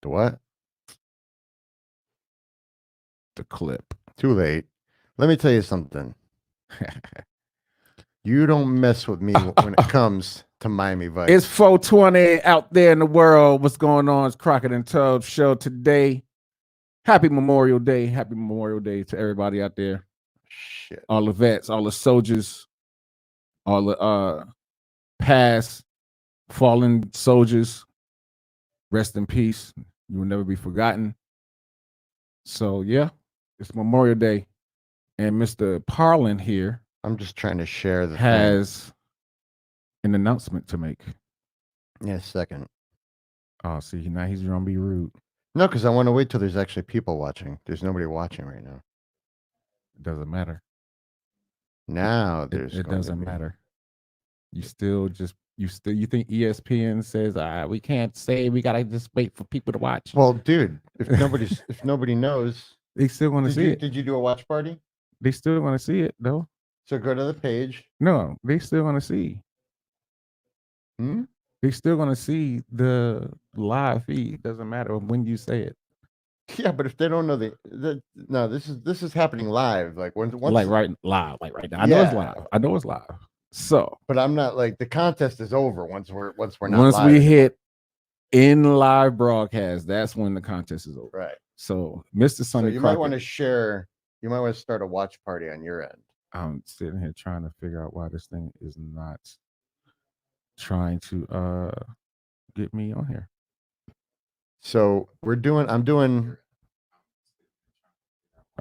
The what? The clip. Too late. Let me tell you something. You don't mess with me when it comes to Miami Vice. It's 420 out there in the world. What's going on? It's Crockett and Tubbs show today. Happy Memorial Day. Happy Memorial Day to everybody out there. Shit. All the vets, all the soldiers, all the past fallen soldiers. Rest in peace. You will never be forgotten. So yeah, it's Memorial Day. And Mr. Parlin here. I'm just trying to share the has an announcement to make. Yeah, second. Oh, see, now he's gonna be rude. No, because I want to wait till there's actually people watching. There's nobody watching right now. It doesn't matter. Now there's it doesn't matter. You think ESPN says we can't say, we gotta just wait for people to watch. Well, dude, if nobody knows, they still want to see it. Did you do a watch party? They still want to see it though. So go to the page. No, they still want to see. They still going to see the live feed. Doesn't matter when you say it. Yeah, but if they don't know no, this is happening live. Like once like right now. I know it's live. I know it's live. So, but I'm not like the contest is over once we're not. Once live we anymore. hit in live broadcast, that's when the contest is over. Right. So, Mr. Sonny, so you might want to share. You might want to start a watch party on your end. I'm sitting here trying to figure out why this thing is not trying to get me on here. So I'm doing. Oh,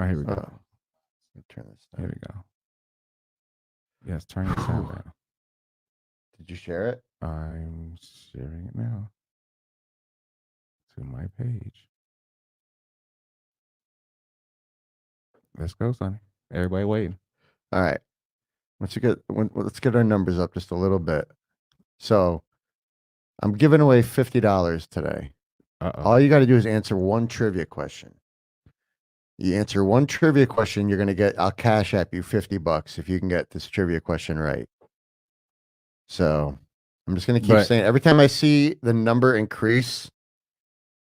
here we go. Turn this down. Here we go. Yes, turn your sound down. Did you share it? I'm sharing it now to my page. Let's go, Sonny. Everybody waiting. All right. Let's get our numbers up just a little bit. So I'm giving away $50 today. All you got to do is answer one trivia question. You answer one trivia question, you're going to I'll cash app you $50 if you can get this trivia question right. So I'm just going to keep saying, every time I see the number increase,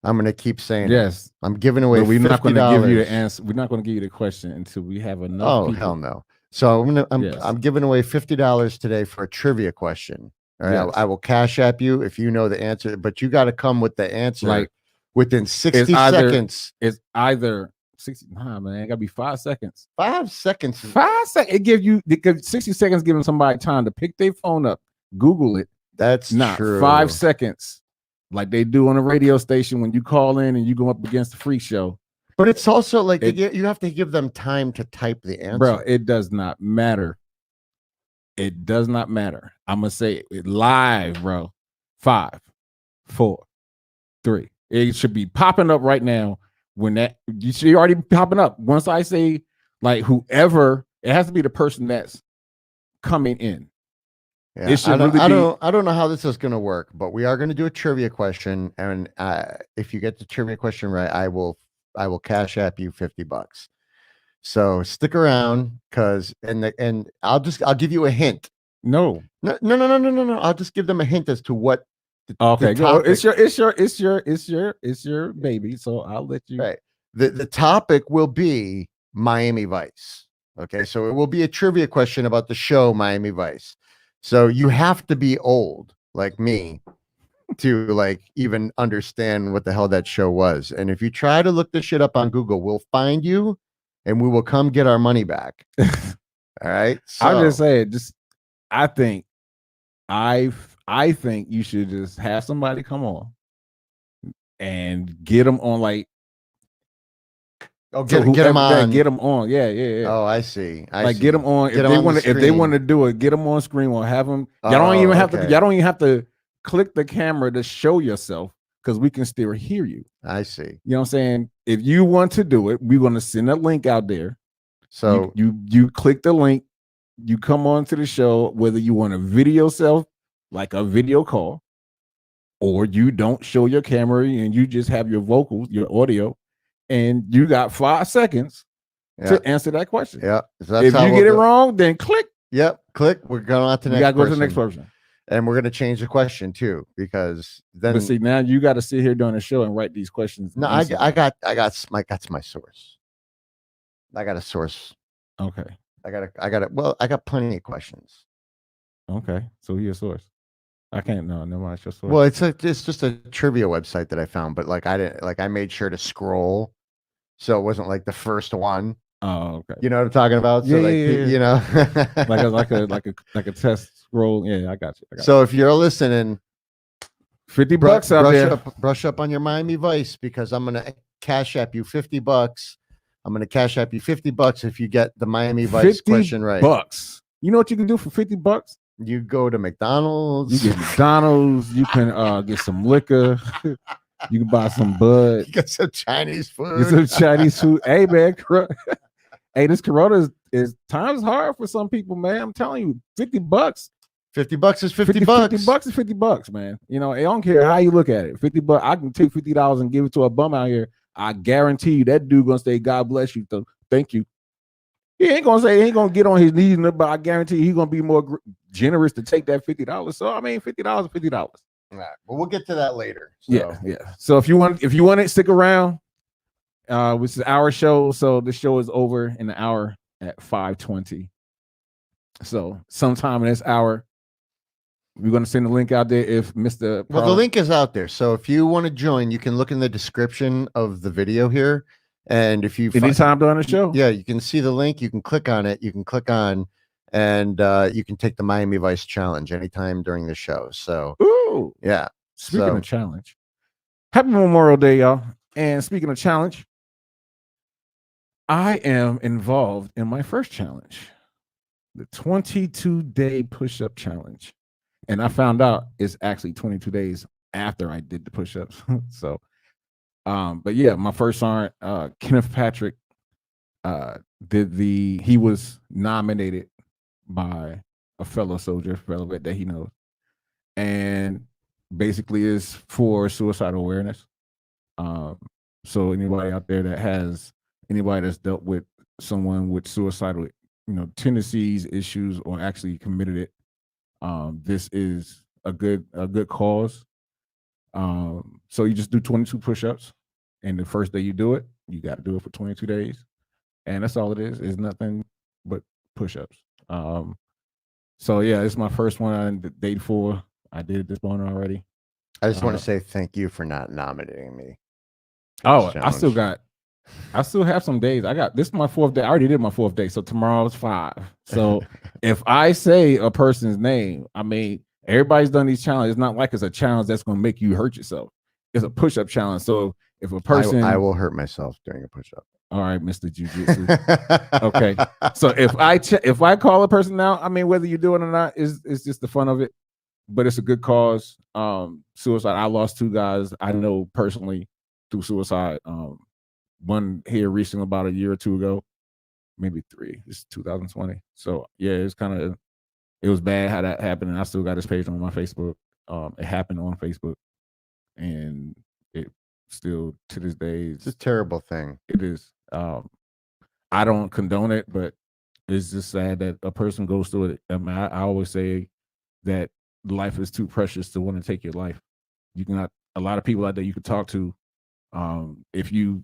I'm going to keep saying, yes, I'm giving away $50. We're not going to give you the answer. We're not going to give you the question until we have enough. Oh, hell no. So I'm giving away $50 today for a trivia question. All right. Yes. I will cash app you if you know the answer, but you got to come with the answer within 60 seconds. It's either 60. Nah, man, it got to be 5 seconds. 5 seconds. 5 seconds. It gives 60 seconds, giving somebody time to pick their phone up, Google it. That's not true. 5 seconds, like they do on a radio station when you call in and you go up against the freak show. But it's also like you have to give them time to type the answer. Bro, it does not matter. It does not matter. I'm going to say it live, bro. 5, 4, 3. It should be popping up right now. You should be already popping up. Once I say, like, whoever, it has to be the person that's coming in. Yeah, I don't know how this is going to work, but we are going to do a trivia question. And if you get the trivia question right, I will cash app you $50. So stick around, and I'll give you a hint. No. I'll just give them a hint as to what. Okay, go. It's your baby. So I'll let you. Right. The topic will be Miami Vice. Okay, so it will be a trivia question about the show Miami Vice. So you have to be old like me to even understand what the hell that show was. And if you try to look this shit up on Google, we'll find you. And we will come get our money back. All right. So, I'm just saying, I think you should just have somebody come on and get them on get them on. Get them on. Yeah. Oh, I see. Get them on. If they want to do it, get them on screen. Or have them. Y'all don't even have to click the camera to show yourself, because we can still hear you. I see. You know what I'm saying? If you want to do it, we're going to send a link out there. So you click the link, you come on to the show, whether you want to video yourself like a video call, or you don't show your camera and you just have your vocals, your audio, and you got 5 seconds to answer that question. Yeah. So if you get it wrong, then click. Yep. Click. We're going on to the next person. You got to go to the next person. And we're gonna change the question too, because then But see, now you got to sit here during the show and write these questions. no, I got that's my source. I got a source. Okay. I got it. Well, I got plenty of questions. Okay. So your source. I can't know. Never mind. Your source. Well, it's just a trivia website that I found, but like I made sure to scroll, so it wasn't like the first one. Oh, okay. You know what I'm talking about? So Yeah, yeah. you know, like a test scroll. Yeah, I got you. So if you're listening, $50 out there. Brush up on your Miami Vice, because I'm gonna cash app you $50. I'm gonna cash app you $50 if you get the Miami Vice question right. $50. You know what you can do for $50? You go to McDonald's. You get McDonald's. You can get some liquor. You can buy some bud. You get some Chinese food. Get some Chinese food. Hey man, hey, this Corona is times hard for some people, man. I'm telling you, $50. $50 is $50. $50 is $50, man. You know, I don't care how you look at it. $50. I can take $50 and give it to a bum out here. I guarantee you that dude gonna say, "God bless you." So thank you. He ain't gonna say he ain't gonna get on his knees, but I guarantee he's gonna be more generous to take that $50. So I mean, $50, $50. All right, well, we'll get to that later. So. Yeah. So if you want it, stick around. Which is our show. So the show is over in an hour at 5:20. So sometime in this hour, we're gonna send the link out there. If Mr. Well, the link is out there. So if you want to join, you can look in the description of the video here. And if you anytime during the show, yeah, you can see the link. You can click on it. You can click on, and you can take the Miami Vice challenge anytime during the show. So, ooh, yeah. Speaking of challenge, happy Memorial Day, y'all. And speaking of challenge, I am involved in my first challenge, the 22-day push-up challenge. And I found out it's actually 22 days after I did the push-ups. So, but yeah, my first sergeant, Kenneth Patrick, he was nominated by a fellow soldier, fellow vet that he knows, and basically is for suicidal awareness. So anybody out there anybody that's dealt with someone with suicidal, tendencies, issues, or actually committed it, this is a good cause. So you just do 22 push-ups, and the first day you do it, you got to do it for 22 days, and that's all it is. It's nothing but push-ups. So yeah, it's my first one on the day 4. I did it this morning already. I just want to say thank you for not nominating me. Oh, I still have some days. This is my 4th day. I already did my 4th day, so tomorrow's 5. So if I say a person's name, I mean, everybody's done these challenges. It's not like it's a challenge that's going to make you hurt yourself. It's a push-up challenge. So if a person, I will hurt myself during a push-up. All right, Mr. Jiu-Jitsu. Okay. So if I call a person out, I mean, whether you do it or not, it's just the fun of it. But it's a good cause. Suicide. I lost 2 guys I know personally through suicide. One here recently, about a year or 2 ago, maybe 3. It's 2020. So yeah, it was bad how that happened, and I still got his page on my Facebook. It happened on Facebook, and it still to this day it's a terrible thing. It is. I don't condone it, but it's just sad that a person goes through it. I mean, I always say that life is too precious to want to take your life. You cannot. A lot of people out there you could talk to. If you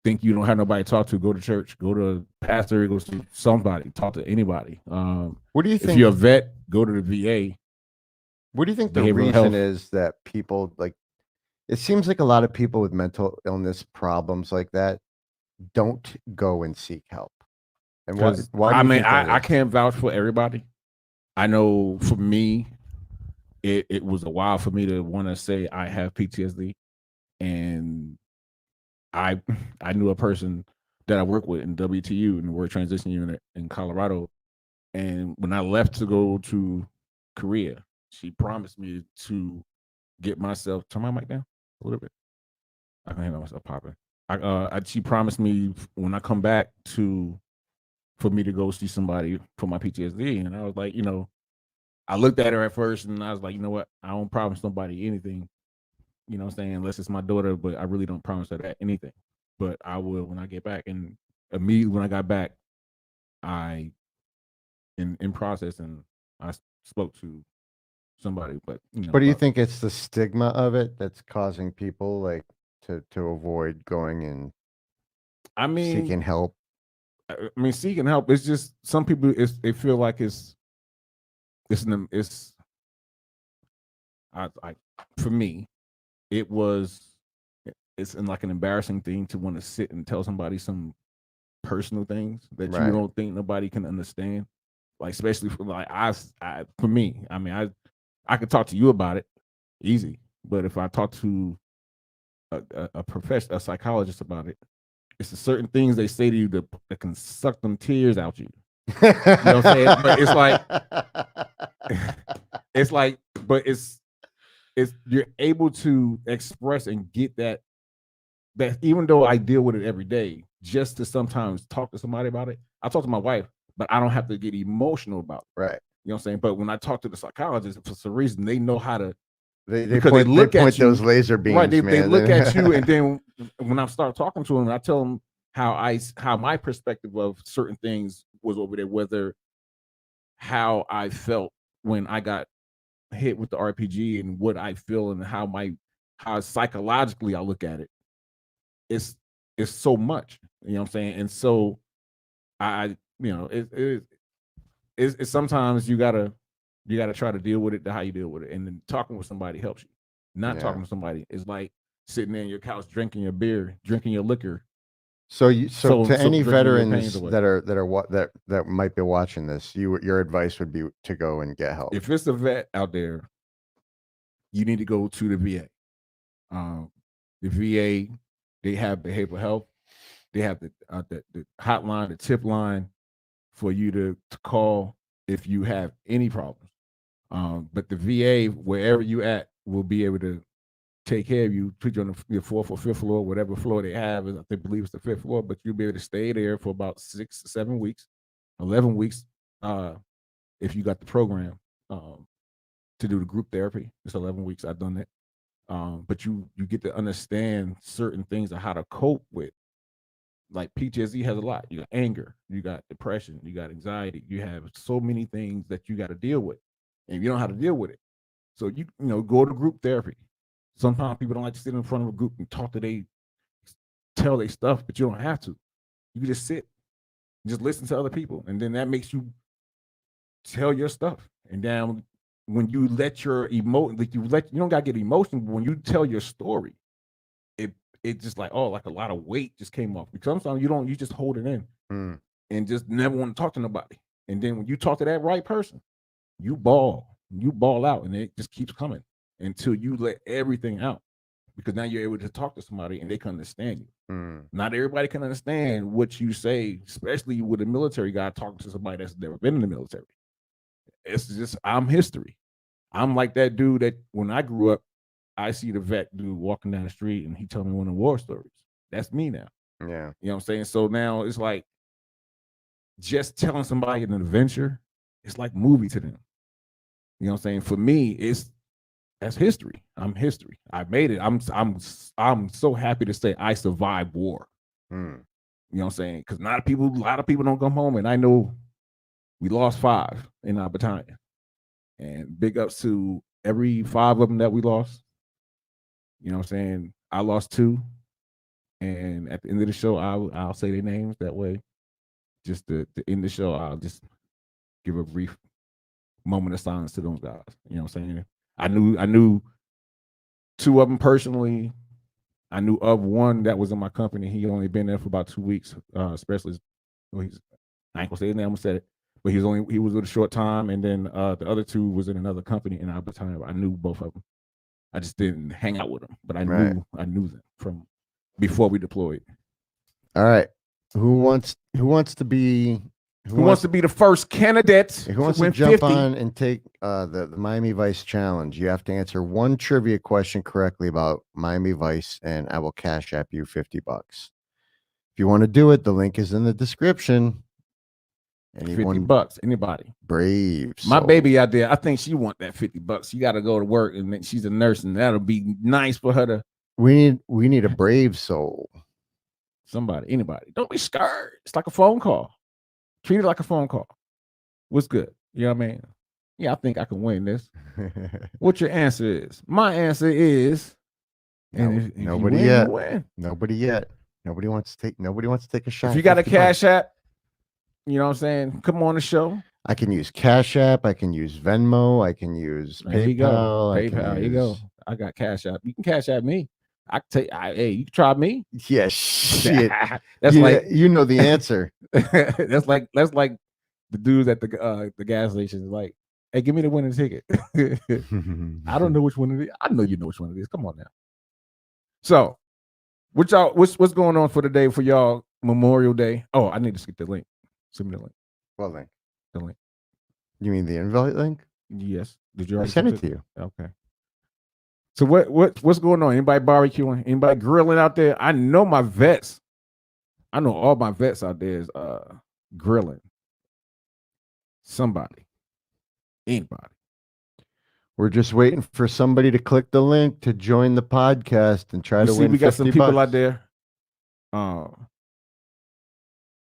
think you don't have nobody to talk to, go to church, go to a pastor, go to somebody, talk to anybody. What do you think? If you're a vet, go to the VA. What do you think the reason is that people it seems like a lot of people with mental illness problems like that don't go and seek help? And why I mean, I can't vouch for everybody. I know for me, it was a while for me to want to say I have PTSD. And I knew a person that I work with in WTU, in the Work Transition Unit in Colorado. And when I left to go to Korea, she promised me to get myself, turn my mic down a little bit. I can hear myself popping. She promised me when I come back for me to go see somebody for my PTSD. And I was like, I looked at her at first and I was like, you know what? I don't promise nobody anything. You know what I'm saying? Unless it's my daughter, but I really don't promise her that anything. But I will when I get back. And immediately when I got back, I in process, and I spoke to somebody, but But do you think it's the stigma of it that's causing people like to avoid going and seeking help? I mean, seeking help. It's just some people. They feel like I for me, it's like an embarrassing thing to want to sit and tell somebody some personal things that you don't think nobody can understand. Like, especially for like for me, I mean, I could talk to you about it easy, but if I talk to a psychologist about it, it's the certain things they say to you that can suck them tears out you. You know what I'm saying? But it's you're able to express and get that even though I deal with it every day, just to sometimes talk to somebody about it. I talk to my wife, but I don't have to get emotional about it. Right. You know what I'm saying? But when I talk to the psychologist, for some reason, they know how to. They point those laser beams. Right. They look at you, and then when I start talking to them, I tell them how my perspective of certain things was over there, whether how I felt when I got hit with the RPG and what I feel and how psychologically I look at it. It's so much, you know what I'm saying? And so it's sometimes you gotta try to deal with it how you deal with it. And then talking with somebody helps you. Not talking to somebody is like sitting there on your couch, drinking your beer, drinking your liquor. So to any veterans that might be watching this, your advice would be to go and get help. If it's a vet out there, you need to go to the VA. The VA, they have behavioral health. They have the hotline, the tip line for you to call if you have any problems. But the VA, wherever you at, will be able to take care of you, put you on the 4th or 5th floor, whatever floor they have. I believe it's the 5th floor, but you'll be able to stay there for about 6 to 7 weeks, 11 weeks, if you got the program to do the group therapy. It's 11 weeks. I've done that. But you get to understand certain things of how to cope with. Like PTSD has a lot. You got anger, you got depression, you got anxiety. You have so many things that you got to deal with, and you don't know how to deal with it. So you go to group therapy. Sometimes people don't like to sit in front of a group and tell their stuff, but you don't have to. You can just sit, just listen to other people, and then that makes you tell your stuff. And then when you let your you don't gotta get emotional, but when you tell your story, it just like like a lot of weight just came off. Because sometimes you just hold it in and just never want to talk to nobody. And then when you talk to that right person, you ball out, and it just keeps coming until you let everything out. Because now you're able to talk to somebody and they can understand you. Not everybody can understand what you say, especially with a military guy talking to somebody that's never been in the military. It's just, I'm history. I'm like that dude that when I grew up, I see the vet dude walking down the street and he told me one of the war stories. That's me now. Yeah. You know what I'm saying? So now it's like just telling somebody an adventure, it's like movie to them. You know what I'm saying? For me, that's history. I'm history. I made it. I'm so happy to say I survived war. You know what I'm saying? Because a lot of people don't come home, and I know we lost 5 in our battalion. And big ups to every 5 of them that we lost. You know what I'm saying? I lost 2. And at the end of the show, I'll say their names that way. Just to end the show, I'll just give a brief moment of silence to those guys. You know what I'm saying? I knew 2 of them personally. I knew of one that was in my company. He only been there for about 2 weeks, especially. I ain't gonna say his name, I'm gonna say it. But he was with a short time, and then the other 2 was in another company in our battalion. I knew both of them. I just didn't hang out with them, but I knew them from before we deployed. All right, who wants to be the first candidate? Who wants to jump 50? On and take the Miami Vice challenge? You have to answer one trivia question correctly about Miami Vice, and I will cash app you $50. If you want to do it, the link is in the description. $50. Anybody? Brave. My baby out there, I think she want that $50. She got to go to work, and then she's a nurse, and that'll be nice for her to. We need a brave soul. Somebody, anybody. Don't be scared. It's like a phone call. Treat it like a phone call. What's good? You know what I mean? Yeah, I think I can win this. What your answer is? My answer is, and if nobody you win, yet. you win. Nobody yet. Nobody wants to take a shot. If you got a 50 Cash bucks. App, you know what I'm saying? Come on the show. I can use Cash App. I can use Venmo. I can use There you go. PayPal. I can PayPal. use... You go. I got Cash App. You can Cash App me. I can take. Hey, you can try me. Yeah, shit. That's like you know the answer. that's like the dudes at the gas station. Like, hey, give me the winning ticket. I don't know which one it is. I know you know which one it is. Come on now. So, what's going on for the day for y'all Memorial Day? Oh, I need to skip the link. Send me the link. What link? The link. You mean the invite link? Yes. Did you I already sent it to you? Okay. So what's going on? Anybody barbecuing? Anybody grilling out there? I know my vets. I know all my vets out there is grilling. Somebody. Anybody. We're just waiting for somebody to click the link to join the podcast and try to win. We got some people $50. out there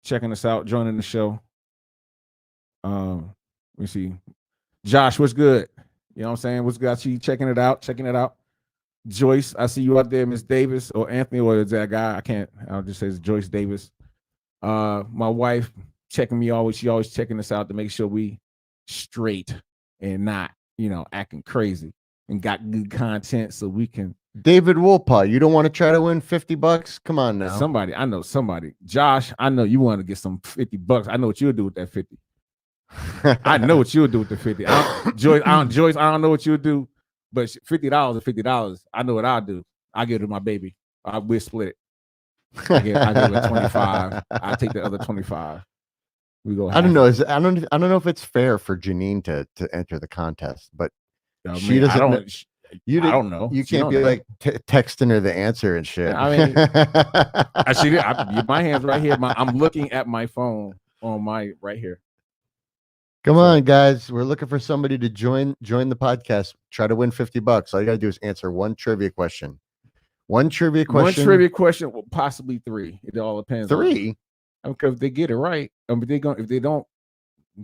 checking us out, joining the show. Let me see. Josh, what's good? You know what I'm saying? What's good? I see you checking it out. Joyce, I see you out there, Miss Davis, or Anthony, or is that guy? I'll just say it's Joyce Davis. My wife checking me always. She always checking us out to make sure we straight and not, acting crazy and got good content so we can. David Woolpaw, you don't want to try to win $50? Come on now. I know somebody. Josh, I know you want to get some $50. I know what you'll do with that 50. I know what you'll do with the 50. Joyce, I don't know what you'll do, but $50 is $50. I know what I'll do. I'll give it to my baby. We'll split it. I give her 25. I'll take the other 25. We go. I don't know. I don't know if it's fair for Janine to enter the contest, but she doesn't. I don't know. You can't be like texting her the answer and shit. I mean, my hand's right here. I'm looking at my phone on my right here. Come on, guys. We're looking for somebody to join the podcast. Try to win $50. All you got to do is answer one trivia question. One trivia question, well, possibly 3. It all depends. 3? Because if they get it right, if they don't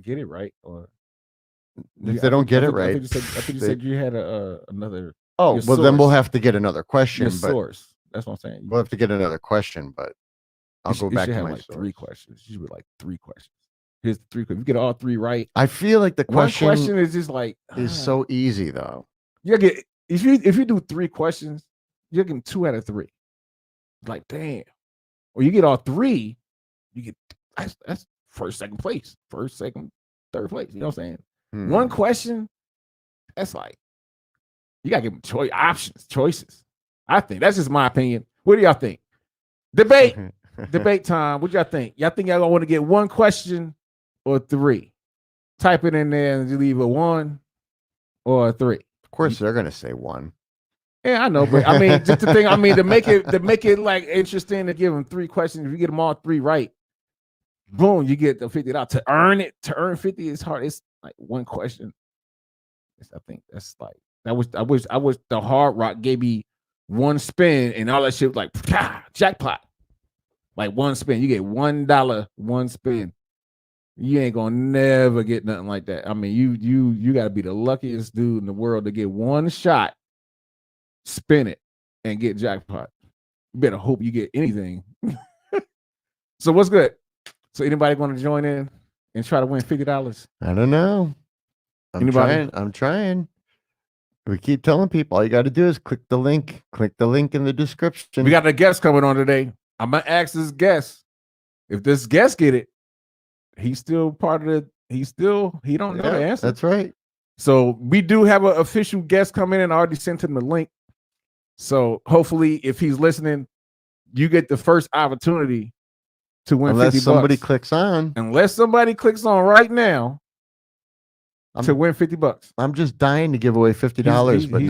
get it right, or if they don't get it right, I think you said you had another. Oh, well, source. then we'll have to get another question. Your source. That's what I'm saying. We'll have to get another question, but I'll go back to my like 3 questions. You should be like 3 questions. Here's the 3 questions. If you get all 3 right, I feel like the question is just like is so easy though. You get if you do 3 questions, you're getting 2 out of 3. Like damn. Or you get all 3, you get that's first, second place. First, second, third place. You know what I'm saying? 1 question, that's like you gotta give them choices. I think that's just my opinion. What do y'all think? Debate time. What y'all think? Y'all think y'all gonna want to get 1 question or 3? Type it in there and you leave a 1 or a 3. Of course, they're gonna say 1. Yeah, I know, but I mean, just the thing. I mean, to make it like interesting, to give them 3 questions. If you get them all 3 right, boom, you get the $50. To earn 50 is hard. It's like 1 question. I think that's like I wish the Hard Rock gave me 1 spin and all that shit was like jackpot. Like 1 spin, you get $1, 1 spin. You ain't gonna never get nothing like that. I mean, you gotta be the luckiest dude in the world to get 1 shot, spin it, and get jackpot. You better hope you get anything. So what's good? So anybody want to join in and try to win $50? I don't know. I'm trying. We keep telling people all you got to do is click the link. Click the link in the description. We got a guest coming on today. I'm gonna ask this guest. If this guest get it, he's still part of the. He don't know the answer. That's right. So we do have an official guest coming in. I already sent him the link. So hopefully, if he's listening, you get the first opportunity to win $50. Unless somebody clicks on right now to win $50. I'm just dying to give away $50, but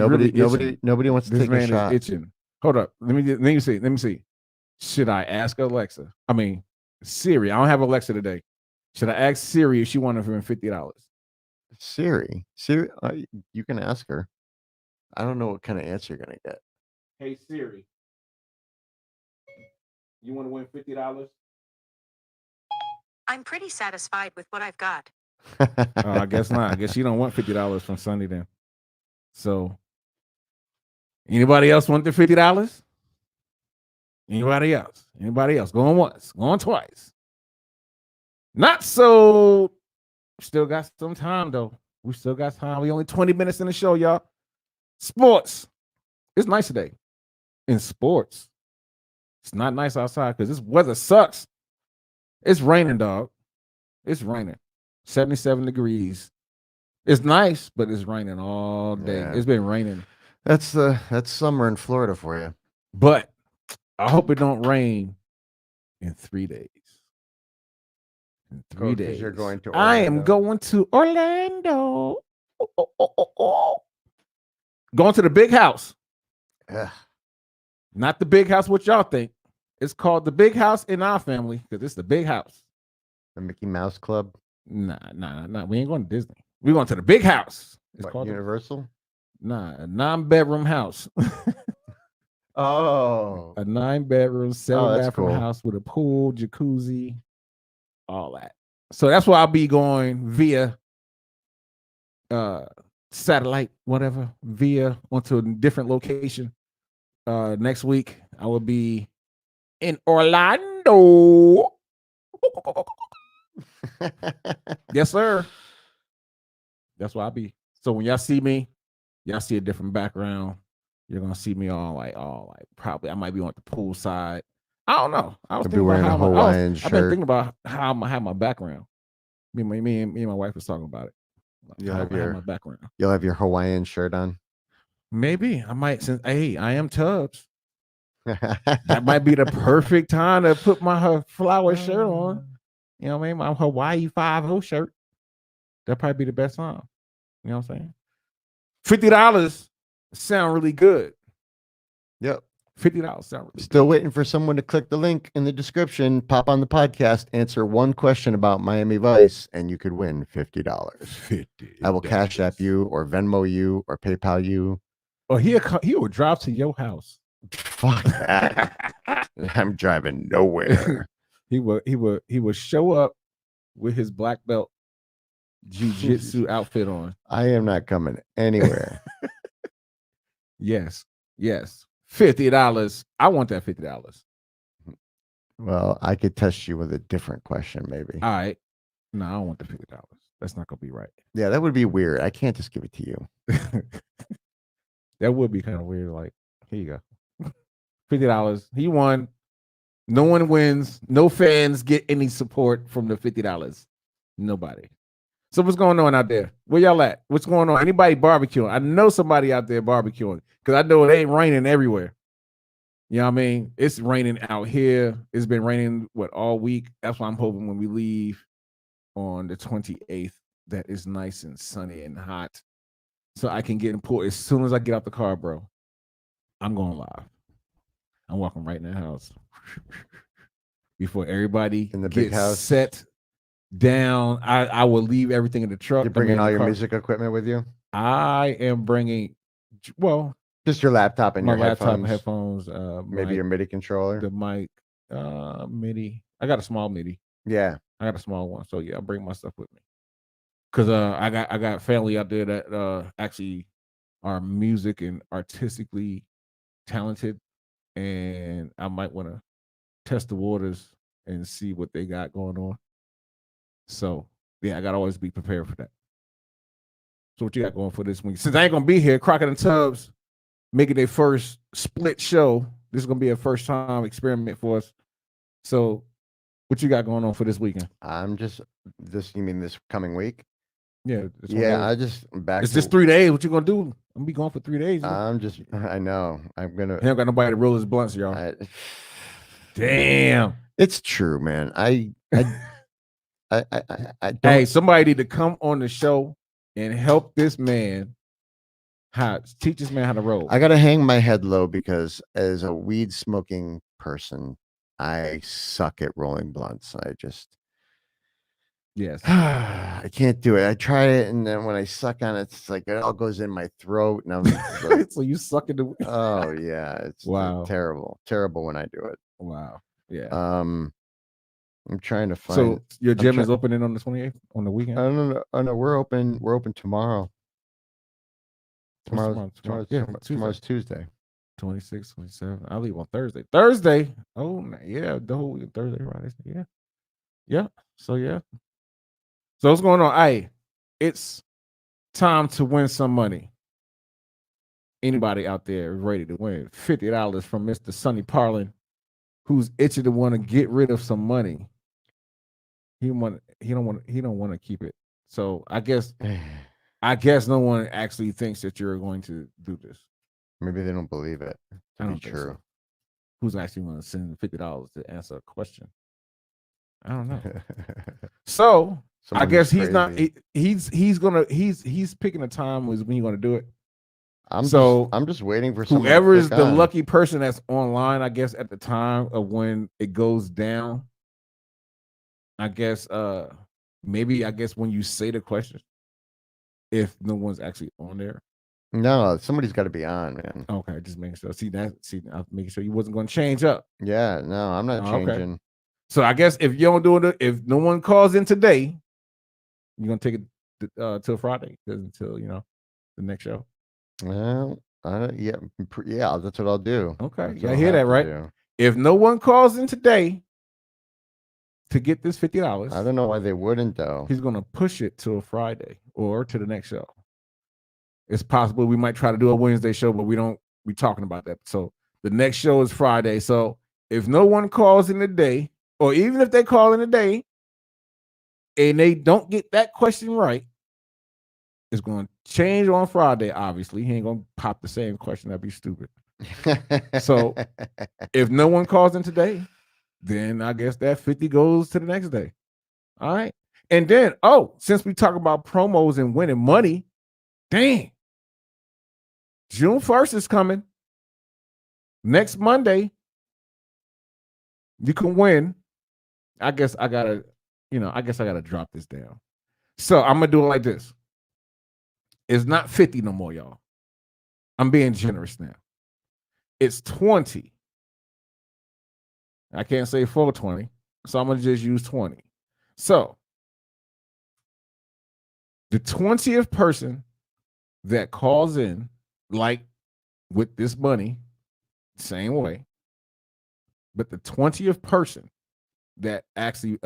nobody wants to take a shot. Is itching. Hold up. Let me see. Should I ask Alexa? I mean, Siri. I don't have Alexa today. Should I ask Siri if she wanted to win $50? Siri, you can ask her. I don't know what kind of answer you're gonna get. Hey Siri, you want to win $50? I'm pretty satisfied with what I've got. I guess not. I guess she don't want $50 from Sunday then. So, anybody else want the $50? Anybody else? Anybody else? Going once, going twice. Not so. Still got some time though. We still got time. We only 20 minutes in the show, y'all. Sports. It's nice today. In sports, it's not nice outside because this weather sucks. It's raining, dog. It's raining. 77 degrees. It's nice, but it's raining all day. Yeah. It's been raining. That's summer in Florida for you. But I hope it don't rain in 3 days. In 3 days. You're going to I am Orlando. going to Orlando. Going to the big house. Ugh. Not the big house, what y'all think. It's called the big house in our family because it's the big house. The Mickey Mouse Club. Nah. We ain't going to Disney. We're going to the big house. It's What, called Universal. a 9-bedroom house. Oh, A 9-bedroom, 7-bathroom cool. house with a pool, jacuzzi, all that. So that's why I'll be going via satellite, whatever, via onto a different location. Next week, I will be in Orlando. Yes, sir. That's why I'll be. So when y'all see me, y'all see a different background. You're gonna see me all like probably I might be on the pool side. I don't know. I was You'll be thinking about wearing a how Hawaiian I've been shirt. thinking about how I'm gonna have my background. Me and my wife was talking about it. You'll How have I'm gonna your- my background. You'll have your Hawaiian shirt on. Maybe I might since hey, I am Tubbs. That might be the perfect time to put my flower shirt on. You know what I mean? My Hawaii 5-0 shirt. That'd probably be the best time. You know what I'm saying? $50 sound really good. Yep. $50 sound really Still waiting for someone to click the link in the description, pop on the podcast, answer one question about Miami Vice, and you could win $50. good. 50. I will Cash App you or Venmo you or PayPal you. Or he will drive to your house. Fuck that. I'm driving nowhere. He will show up with his black belt jiu-jitsu outfit on. I am not coming anywhere. Yes. $50. I want that $50. Well, I could test you with a different question, maybe. All right. No, I don't want the $50. That's not gonna be right. Yeah, that would be weird. I can't just give it to you. That would be kind of weird. Like, here you go. $50. He won. No one wins. No fans get any support from the $50. Nobody. So what's going on out there? Where y'all at? What's going on? Anybody barbecuing? I know somebody out there barbecuing because I know it ain't raining everywhere. You know what I mean? It's raining out here. It's been raining all week. That's why I'm hoping when we leave on the 28th that it's nice and sunny and hot, so I can get in pool as soon as I get out the car, bro. I'm going live. I'm walking right in the house before everybody In the big gets house? set down. I will leave everything in the truck. You're bringing in all the your car. music equipment with you? I am bringing, well, Just your laptop and my your laptop, headphones. headphones, Maybe your MIDI controller. the mic, MIDI. I got a small MIDI. Yeah. I got a small one, so yeah, I'll bring my stuff with me. Cause I got family out there that actually are music and artistically talented, and I might want to test the waters and see what they got going on. So yeah, I gotta always be prepared for that. So what you got going for this week? Since I ain't gonna be here, Crockett and Tubbs making their first split show. This is gonna be a first time experiment for us. So what you got going on for this weekend? I'm just you mean this coming week? Yeah, Yeah, I'm back. it's just 3 days. What you gonna do? I'm gonna be gone for 3 days. I know. I'm gonna He don't got nobody to roll his blunts, y'all. Damn. It's true, man. I don't. Hey, somebody need to come on the show and help this man teach this man how to roll. I gotta hang my head low because as a weed smoking person, I suck at rolling blunts. Yes. I can't do it. I try it, and then when I suck on it, it's like it all goes in my throat, and I'm like, So you suck at the oh yeah, it's Wow. terrible when I do it. Wow. Yeah. I'm trying to find. So your gym is opening on the 28th on the weekend? I don't know. Oh no, we're open. We're open tomorrow. Tomorrow's Tuesday. 26, 27. I leave on Thursday. Thursday. Oh yeah, the whole week, Thursday, Friday. Yeah. Yeah. So yeah. So what's going on? Hey, it's time to win some money. Anybody out there ready to win $50 from Mr. Sonny Parlin, who's itching to want to get rid of some money? He don't want to keep it. So I guess no one actually thinks that you're going to do this. Maybe they don't believe it to be true. So. Who's actually going to send $50 to answer a question? I don't know. So I guess he's not. He's picking a time when you're going to do it. I'm just waiting for whoever is the lucky person that's online. I guess at the time of when it goes down. I guess maybe when you say the question, if no one's actually on there. No, somebody's got to be on, man. Okay, just making sure. I'm making sure you wasn't going to change up. Yeah, no, I'm not changing. Okay. So I guess if you don't do it, if no one calls in today, you're gonna take it till Friday, until the next show. Well, yeah, that's what I'll do. Okay, you hear that, right? If no one calls in today to get this $50, I don't know why they wouldn't though. He's gonna push it to a Friday or to the next show. It's possible we might try to do a Wednesday show, but we talking about that. So the next show is Friday. So if no one calls in today, or even if they call in today and they don't get that question right, it's going to change on Friday. Obviously, he ain't going to pop the same question. That'd be stupid. So if no one calls in today, then I guess that 50 goes to the next day. All right. And then, since we talk about promos and winning money, dang, June 1st is coming. Next Monday, you can win. I guess I gotta drop this down. So I'm gonna do it like this. It's not 50 no more, y'all. I'm being generous now. It's 20. I can't say 420, so I'm gonna just use 20. So the 20th person that calls in, like with this money, same way, but the 20th person that actually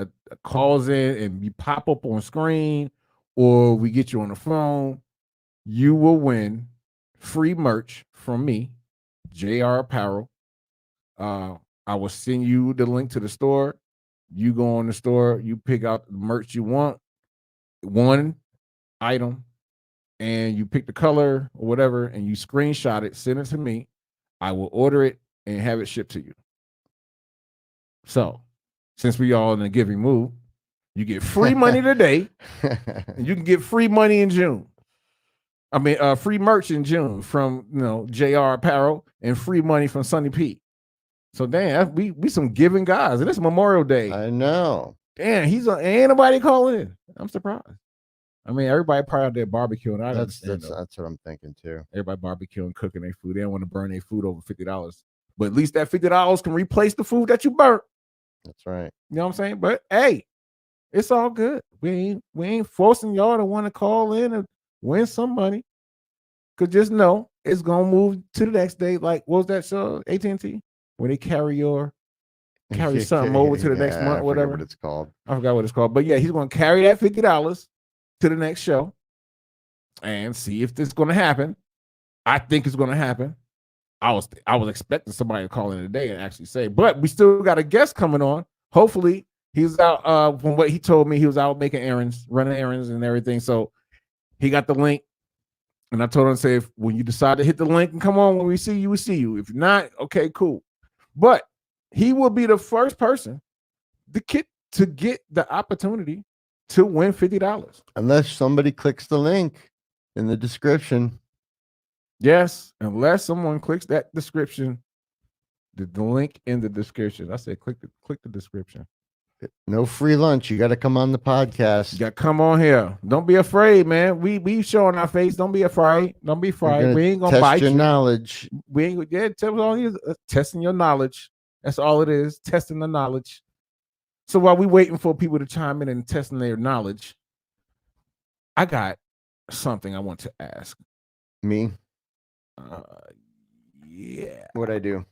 calls in and you pop up on screen or we get you on the phone, you will win free merch from me, JR Apparel. I will send you the link to the store. You go on the store, you pick out the merch you want, one item, and you pick the color or whatever, and you screenshot it, send it to me. I will order it and have it shipped to you. So since we all in a giving mood, you get free money today, and you can get free money in June. I mean, free merch in June from JR Apparel and free money from Sonny P. So damn, we some giving guys, and it's Memorial Day. I know. Damn, ain't nobody calling in. I'm surprised. I mean, everybody probably out there barbecuing. That's what I'm thinking too. Everybody barbecuing, cooking their food. They don't want to burn their food over $50, but at least that $50 can replace the food that you burnt. That's right. You know what I'm saying? But hey, it's all good. We ain't forcing y'all to want to call in and win some money. Cause just know it's gonna move to the next day. Like, what was that show? AT&T, when they carry something over to the next month, or whatever. What it's called. I forgot what it's called. But yeah, he's gonna carry that $50 to the next show and see if this is gonna happen. I think it's gonna happen. I was expecting somebody to call in today and actually say, but we still got a guest coming on. Hopefully, he's out. From what he told me, he was out making errands, running errands, and everything. So he got the link, and I told him to say, when you decide to hit the link and come on, when we see you, we see you. If not, okay, cool. But he will be the first person to get the opportunity to win $50, unless somebody clicks the link in the description. Yes, unless someone clicks that description, the link in the description. I said click the description. No free lunch. You got to come on the podcast. You got to come on here. Don't be afraid, man. We showing our face. Don't be afraid. Don't be afraid. We ain't gonna test bite your you. knowledge. We ain't testing your knowledge. That's all it is. Testing the knowledge. So while we waiting for people to chime in and testing their knowledge, I got something I want to ask. Me? Yeah. What'd I do?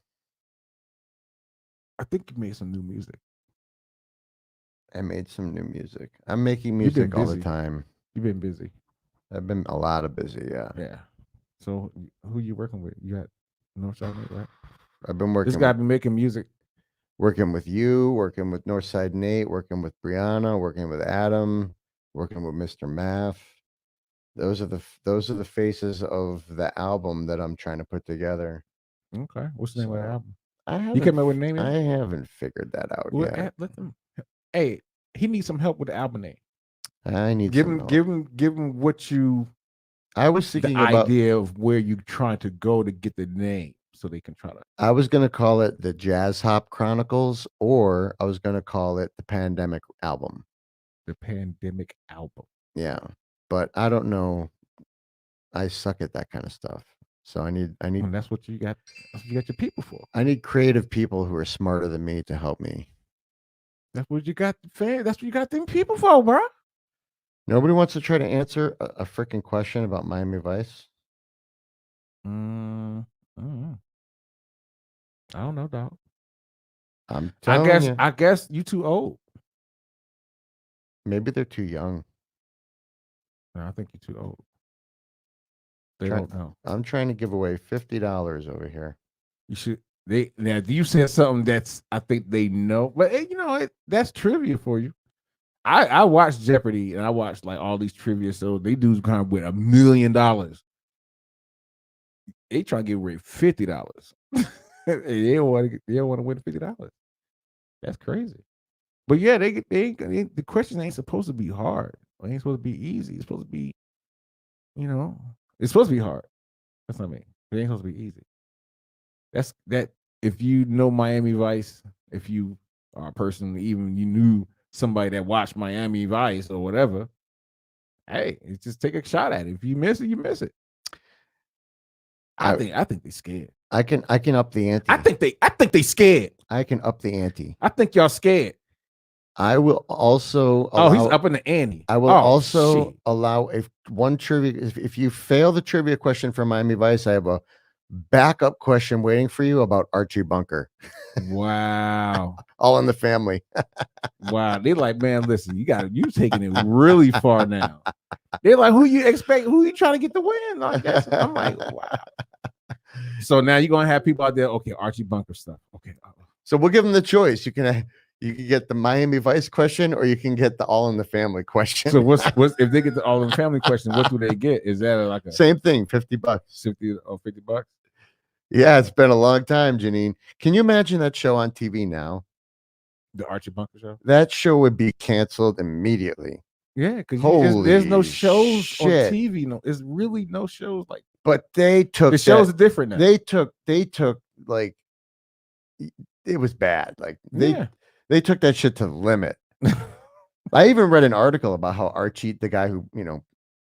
I think you made some new music. I made some new music. I'm making music all the busy. time. You've been busy. I've been a lot of busy, yeah. Yeah. So who you working with? You got Northside Nate, right? I've been working. This guy been making music. Working with you, working with Northside Nate, working with Brianna, working with Adam, working with Mr. Math. Those are the faces of the album that I'm trying to put together. Okay. What's the name of the album? You came up with a name yet? I haven't figured that out yet. Let them. Hey, he needs some help with the album name. I need give some him give him what you. I was thinking the about idea of where you're trying to go to get the name, so they can try to. I was going to call it the Jazz Hop Chronicles, or I was going to call it the Pandemic Album. The Pandemic Album. Yeah, but I don't know. I suck at that kind of stuff. So I need. And that's what you got. That's what you got your people for. I need creative people who are smarter than me to help me. That's what you got. That's what you got them people for, bro. Nobody wants to try to answer a freaking question about Miami Vice. I don't know, dog. I guess you too old. Maybe they're too young. No, I think you're too old. They don't know. I'm trying to give away $50 over here. You should. Now you said something that's I think they know, but that's trivia for you. I watched Jeopardy and I watched like all these trivia shows. They do kind of win $1 million. They try to give away $50. They don't want to win $50. That's crazy. But yeah, the question ain't supposed to be hard. It ain't supposed to be easy. It's supposed to be, it's supposed to be hard. That's what I mean. It ain't supposed to be easy. That's that. If you know Miami Vice, if you are a person, even you knew somebody that watched Miami Vice or whatever, hey, just take a shot at it. If you miss it, you miss it. I think they scared. I can up the ante. I think they scared. I can up the ante. I think y'all scared. I will also he's up in the ante. I will also allow one trivia. If you fail the trivia question for Miami Vice, I have a backup question waiting for you about Archie Bunker. Wow. All in the family. Wow. They're like, man, listen, you taking it really far now. They're like, who you trying to get the win? I'm like, wow. So now you're gonna have people out there, okay, Archie Bunker stuff. Okay. So we'll give them the choice. You can get the Miami Vice question, or you can get the All in the Family question. So what's if they get the All in the Family question? What do they get? Is that like a same thing? $50. $50. Yeah, it's been a long time, Janine. Can you imagine that show on TV now? The Archie Bunker show? That show would be canceled immediately. Yeah, because there's no shows on TV. No, there's really no shows like. But they took the shows are different now. They took like it was bad. Like they took that shit to the limit. I even read an article about how Archie, the guy who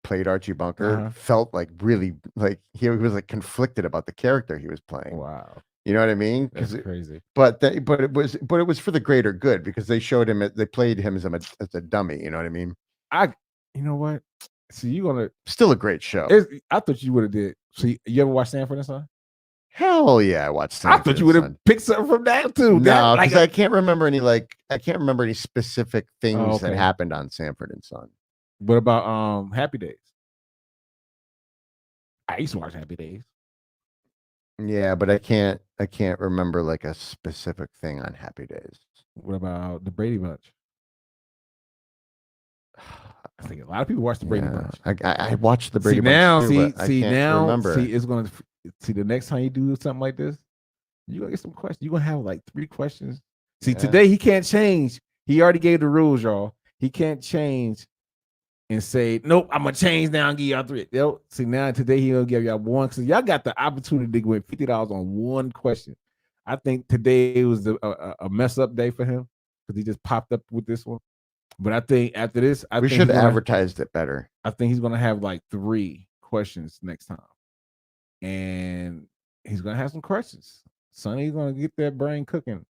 played Archie Bunker, felt like really like he was like conflicted about the character he was playing. Wow. You know what I mean? That's crazy. But it was for the greater good, because they showed him they played him as a dummy. You know what I mean? You know what? So you gonna still a great show. I thought you would have did. So you ever watch Sanford and Son? Hell yeah, I watched Sanford. I thought you would have picked something from that too. No, because I can't remember any specific things that happened on Sanford and Son. What about Happy Days? I used to watch Happy Days. Yeah, but I can't remember like a specific thing on Happy Days. What about the Brady Bunch? I think a lot of people watch the Brady Bunch. I watched the Brady Bunch too, but I can't remember. It's gonna see the next time you do something like this, you're gonna get some questions. You're gonna have like 3 questions. See, today he can't change. He already gave the rules, y'all. He can't change and say, nope, I'm gonna change now and give y'all 3. See, now today he'll give y'all 1, because y'all got the opportunity to win $50 on 1 question. I think today was a mess up day for him, because he just popped up with this one. But I think after this, we should have advertised it better. I think he's gonna have like 3 questions next time, and he's gonna have some questions. Sonny's gonna get that brain cooking.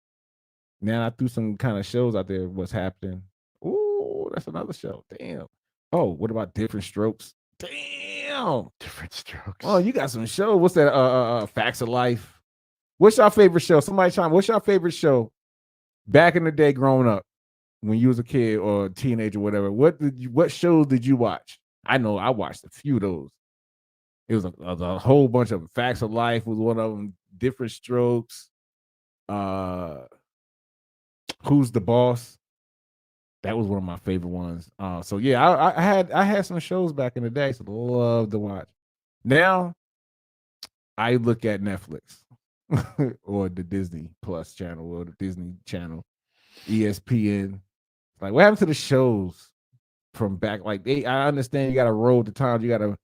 Now I threw some kind of shows out there. What's happening? Ooh, that's another show. Damn. Oh, what about Different Strokes? Damn. Different Strokes. Oh, you got some shows. What's that? Facts of Life. What's your favorite show? Somebody chime. What's your favorite show back in the day growing up when you was a kid or a teenager, whatever? What shows did you watch? I know I watched a few of those. It was a whole bunch of them. Facts of Life was one of them. Different Strokes. Who's the Boss? That was one of my favorite ones. So yeah, I had some shows back in the day, so love to watch. Now I look at Netflix or the Disney Plus channel or the Disney Channel, ESPN. Like, what happened to the shows from back? Like, I understand you got to roll the times, you got to,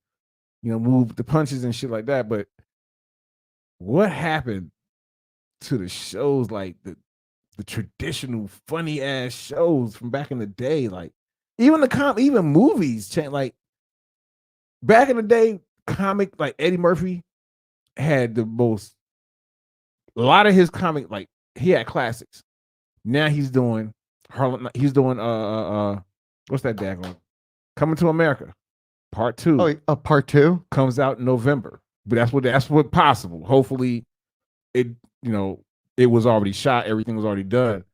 move the punches and shit like that. But what happened to the shows like the traditional funny ass shows from back in the day? Like, even even movies change. Like, back in the day, comic like Eddie Murphy had a lot of his comic, like, he had classics. Now he's doing Harlem. He's doing what's that daggone? Coming to America, Part 2. Oh, Part 2 comes out in November. But that's what possible. Hopefully, it was already shot. Everything was already done.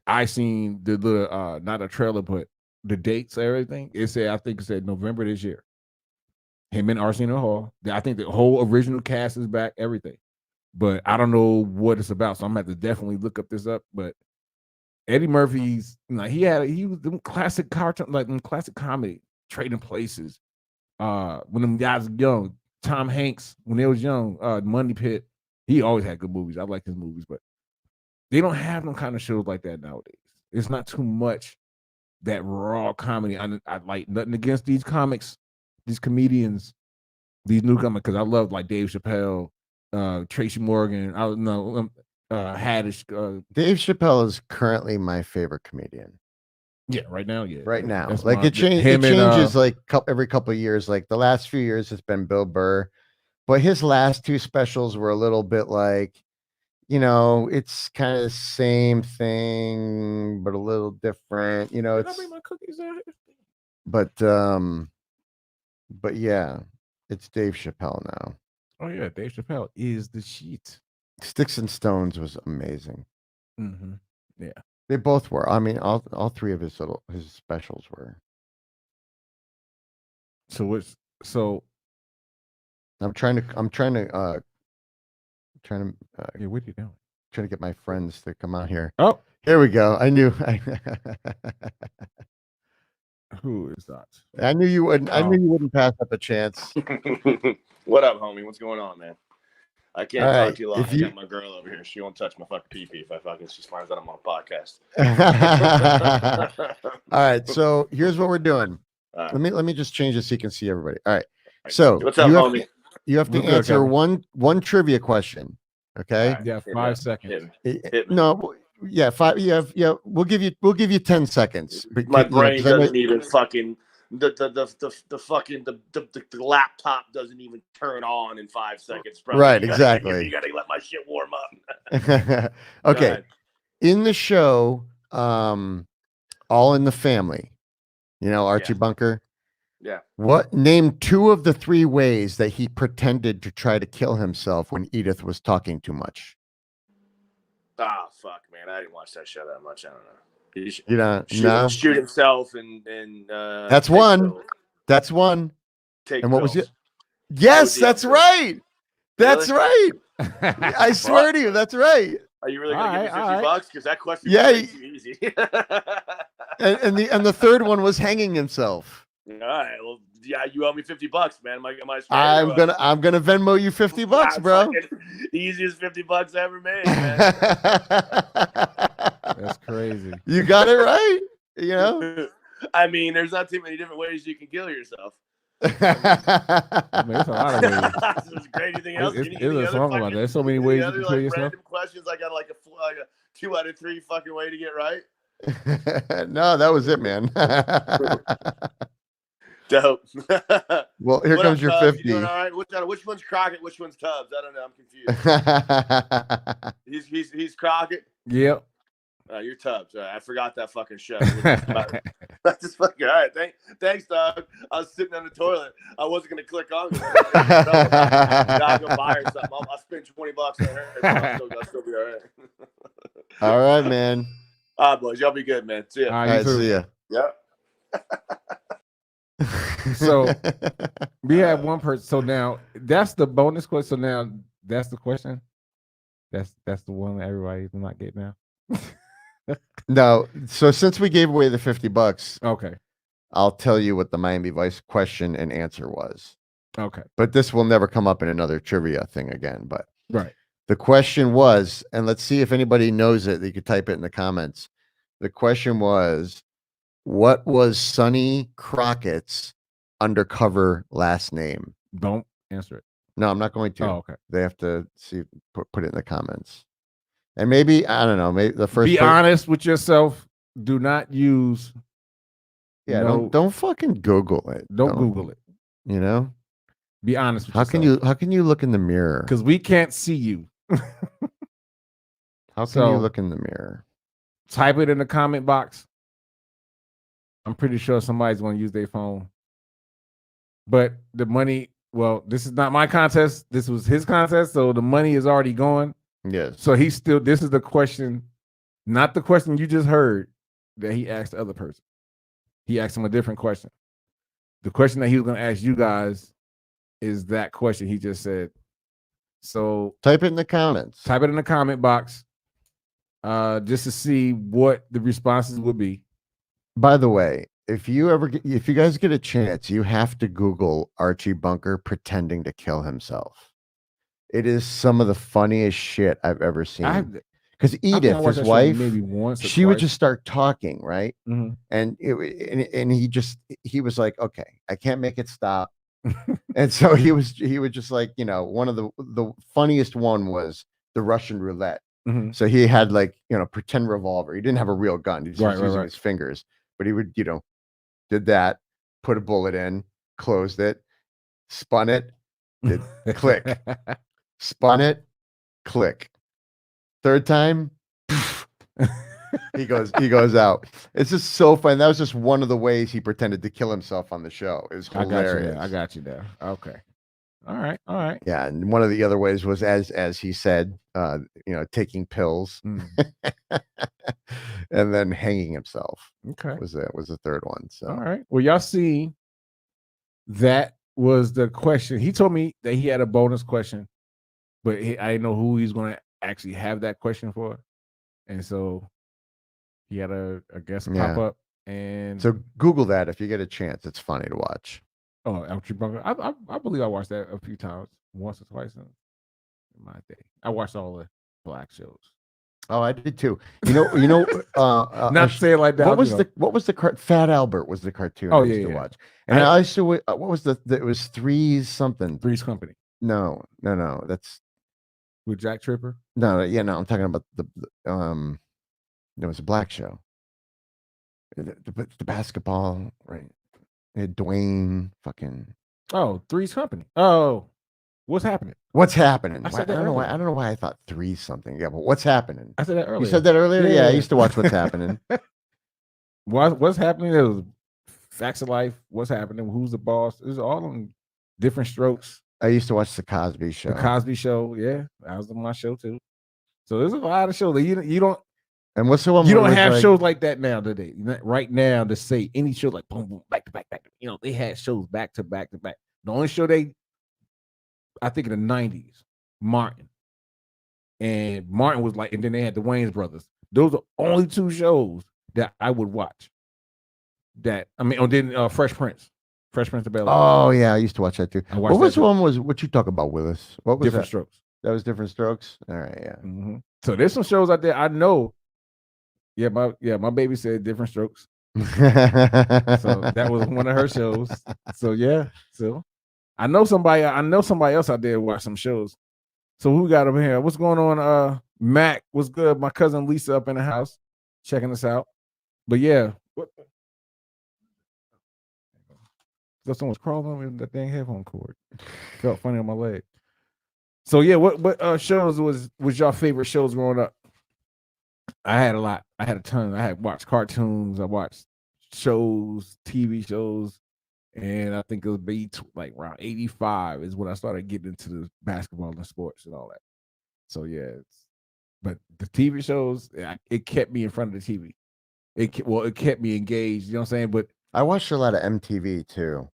I seen the little not a trailer, but the dates, everything. I think it said November this year. Him and Arsenio Hall. I think the whole original cast is back. Everything. But I don't know what it's about, so I'm gonna have to definitely look up this up. But Eddie Murphy's, he was them classic cartoon, like them classic comedy, Trading Places. When them guys were young, Tom Hanks, when they was young, Money Pit, he always had good movies. I like his movies, but they don't have no kind of shows like that nowadays. It's not too much that raw comedy. I like nothing against these comics, these comedians, these newcomers, because I love like Dave Chappelle, Tracy Morgan. I don't know, Haddish. Dave Chappelle is currently my favorite comedian. Yeah, right now, yeah. Right now. That's Like, it changes like every couple of years. Like, the last few years it's been Bill Burr, but his last two specials were a little bit like, it's kind of the same thing, but a little different. It's bring my cookies out. But yeah, it's Dave Chappelle now. Oh yeah, Dave Chappelle is the shit. Sticks and Stones was amazing. Mm-hmm. Yeah, they both were. I mean, all three of his specials were. So I'm trying to yeah, what are you doing? Trying to get my friends to come out here. Oh, here we go. I knew. Who is that? I knew you wouldn't. I knew you wouldn't pass up a chance. What up, homie? What's going on, man? I can't talk to you long. I got my girl over here. She won't touch my fucking pee-pee if she finds out I'm on a podcast. All right. So here's what we're doing. Right. Let me just change this so you can see everybody. All right. So what's up, homie? You have to answer one trivia question. Okay. Right. Yeah, 5 seconds. No. Yeah, 5. Yeah. We'll give you 10 seconds. My brain doesn't even fucking the laptop doesn't even turn on in 5 seconds, bro. Right, exactly. You gotta let my shit warm up. Okay. In the show, All in the Family, Archie Bunker. Yeah. Name 2 of the 3 ways that he pretended to try to kill himself when Edith was talking too much? Ah, fuck, man. I didn't watch that show that much. I don't know. Shoot himself and that's one. That's one. And what was it? Yes, that's right. That's right. I swear to you, that's right. Are you really gonna give me $50? Because that question is too easy. and the third one was hanging himself. All right. Well, yeah, you owe me $50, man. I'm gonna Venmo you $50, bro. Easiest $50 I ever made, man. That's crazy. You got it right. I mean, there's not too many different ways you can kill yourself. I mean, it's a lot of ways. There's great. Anything else? There's a song about that. There's so many ways you can kill yourself. Random questions. I got like a 2 out of 3 fucking way to get right. No, that was it, man. Dope. Well, here comes your 50. You doing all right? Which one's Crockett? Which one's Tubbs? I don't know. I'm confused. He's Crockett. Yep. You're Tubbs. I forgot that fucking show. That's just fucking all right. Thanks, dog. I was sitting on the toilet. I wasn't gonna click on it. I'll go buy her something. I'll spend $20 on her. I'll still be all right. All right, man. All right, boys. Y'all be good, man. See ya. All right, see ya. Yep. So we have one person. So now that's the bonus question. So now that's the question. That's the one that everybody's not getting now. No. So since we gave away the $50, okay, I'll tell you what the Miami Vice question and answer was. Okay. But this will never come up in another trivia thing again. But right. The question was, and let's see if anybody knows it. You could type it in the comments. The question was, what was Sonny Crockett's undercover last name? Don't answer it. No, I'm not going to. Oh, okay. They have to see. Put it in the comments. And maybe, I don't know. Maybe the first. Be honest with yourself. Do not use. Yeah. Don't fucking Google it. Don't Google it. You know. Be honest with yourself. How can you look in the mirror? Because we can't see you. How can you look in the mirror? Type it in the comment box. I'm pretty sure somebody's going to use their phone. But the money, well, this is not my contest. This was his contest. So the money is already gone. Yes. So this is the question, not the question you just heard that he asked the other person. He asked him a different question. The question that he was going to ask you guys is that question he just said. So type it in the comments. Type it in the comment box. Just to see what the responses would be. By the way, if you guys get a chance, you have to Google Archie Bunker pretending to kill himself. It is some of the funniest shit I've ever seen. Because Edith, his wife, she would just start talking, right? Mm-hmm. And he was like, okay, I can't make it stop. And so he would just like, one of the funniest one was the Russian roulette. Mm-hmm. So he had like, pretend revolver. He didn't have a real gun. He was using his fingers, but he would, did that, put a bullet in, closed it, spun it, did click, spun it, click. Third time, he goes out. It's just so fun. That was just one of the ways he pretended to kill himself on the show. It was hilarious. I got you there. Okay. All right. Yeah, and one of the other ways was as he said, taking pills, and then hanging himself. Okay, was the third one. So all right. Well, y'all see, that was the question. He told me that he had a bonus question, but I didn't know who he's going to actually have that question for, and so he had a guest pop up. And so Google that if you get a chance. It's funny to watch. Oh, Archie Bunker. I believe I watched that a few times, once or twice in my day. I watched all the black shows. Oh, I did too. Not say it like that. What was the Fat Albert was the cartoon I used to watch. And I used to what was it was Three's something. Three's Company. No. That's with Jack Tripper. No, I'm talking about the it was a black show. The basketball, right? Dwayne fucking. Oh, Three's Company. Oh, what's happening? What's happening? I don't know why. I don't know why I thought Three something. Yeah, but what's happening? I said that earlier. You said that earlier. Yeah, I used to watch What's Happening. What's happening? It was Facts of Life. What's happening? Who's the boss? It was all on Different Strokes. I used to watch the Cosby Show. The Cosby Show. Yeah, that was on my show too. So there's a lot of shows that you don't. And what's the one? You don't have shows like that now today. Right now, to say any show like boom, boom, back to back. They had shows back to back to back. The only show I think in the 90s, Martin. And Martin was like, and then they had the Wayans brothers. Those are only two shows that I would watch. Fresh Prince of Bel-Air. Oh yeah, I used to watch that too. What was one? Was what you talk about, Willis? What was Different Strokes? That was Different Strokes. All right, yeah. Mm-hmm. So there's some shows out there I know. Yeah, my baby said Different Strokes. So that was one of her shows. So yeah, so I know somebody else out there watch some shows. So who we got over here? What's going on? Mac, what's good? My cousin Lisa up in the house checking us out. But yeah, someone's crawling over that dang headphone cord. Felt funny on my leg. So yeah, what shows was your favorite shows growing up? I had a lot. I had a ton. I had watched cartoons. I watched shows, TV shows, and I think it was like around 85 is when I started getting into the basketball and sports and all that. So yeah, but the TV shows, it kept me in front of the TV. It kept me engaged. You know what I'm saying? But I watched a lot of MTV too.